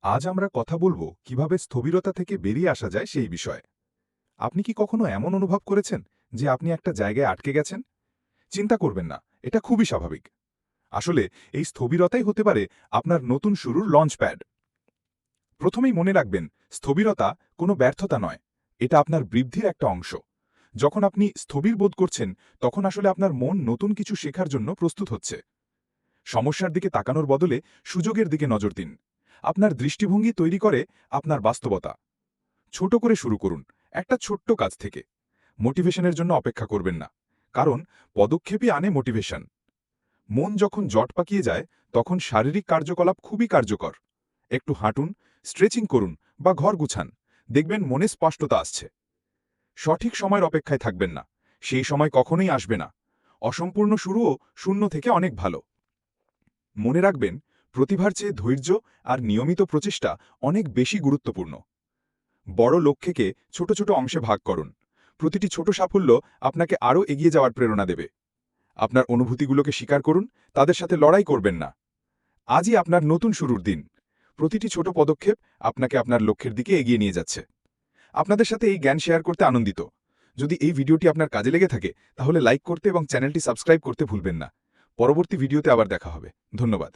আজ আমরা কথা বলবো কিভাবে স্থবিরতা থেকে বেরিয়ে আসা যায় সেই বিষয়ে। আপনি কি কখনো এমন অনুভব করেছেন যে আপনি একটা জায়গায় আটকে গেছেন? চিন্তা করবেন না, এটা খুবই স্বাভাবিক। আসলে এই স্থবিরতাই হতে পারে আপনার নতুন শুরুর লঞ্চ প্যাড। প্রথমেই মনে রাখবেন, স্থবিরতা কোনো ব্যর্থতা নয়, এটা আপনার বৃদ্ধির একটা অংশ। যখন আপনি স্থবির বোধ করছেন, তখন আসলে আপনার মন নতুন কিছু শেখার জন্য প্রস্তুত হচ্ছে। সমস্যার দিকে তাকানোর বদলে সুযোগের দিকে নজর দিন। আপনার দৃষ্টিভঙ্গি তৈরি করে আপনার বাস্তবতা। ছোট করে শুরু করুন, একটা ছোট্ট কাজ থেকে। মোটিভেশনের জন্য অপেক্ষা করবেন না, কারণ পদক্ষেপই আনে মোটিভেশন। মন যখন জট পাকিয়ে যায়, তখন শারীরিক কার্যকলাপ খুবই কার্যকর। একটু হাঁটুন, স্ট্রেচিং করুন বা ঘর গুছান, দেখবেন মনে স্পষ্টতা আসছে। সঠিক সময়ের অপেক্ষায় থাকবেন না, সেই সময় কখনোই আসবে না। অসম্পূর্ণ শুরুও শূন্য থেকে অনেক ভালো। মনে রাখবেন, প্রতিভার চেয়ে ধৈর্য আর নিয়মিত প্রচেষ্টা অনেক বেশি গুরুত্বপূর্ণ। বড় লক্ষ্যকে ছোট ছোট অংশে ভাগ করুন। প্রতিটি ছোট সাফল্য আপনাকে আরও এগিয়ে যাওয়ার প্রেরণা দেবে। আপনার অনুভূতিগুলোকে স্বীকার করুন, তাদের সাথে লড়াই করবেন না। আজই আপনার নতুন শুরুর দিন। প্রতিটি ছোট পদক্ষেপ আপনাকে আপনার লক্ষ্যের দিকে এগিয়ে নিয়ে যাচ্ছে। আপনাদের সাথে এই জ্ঞান শেয়ার করতে আনন্দিত। যদি এই ভিডিওটি আপনার কাজে লেগে থাকে, তাহলে লাইক করতে এবং চ্যানেলটি সাবস্ক্রাইব করতে ভুলবেন না। পরবর্তী ভিডিওতে আবার দেখা হবে। ধন্যবাদ।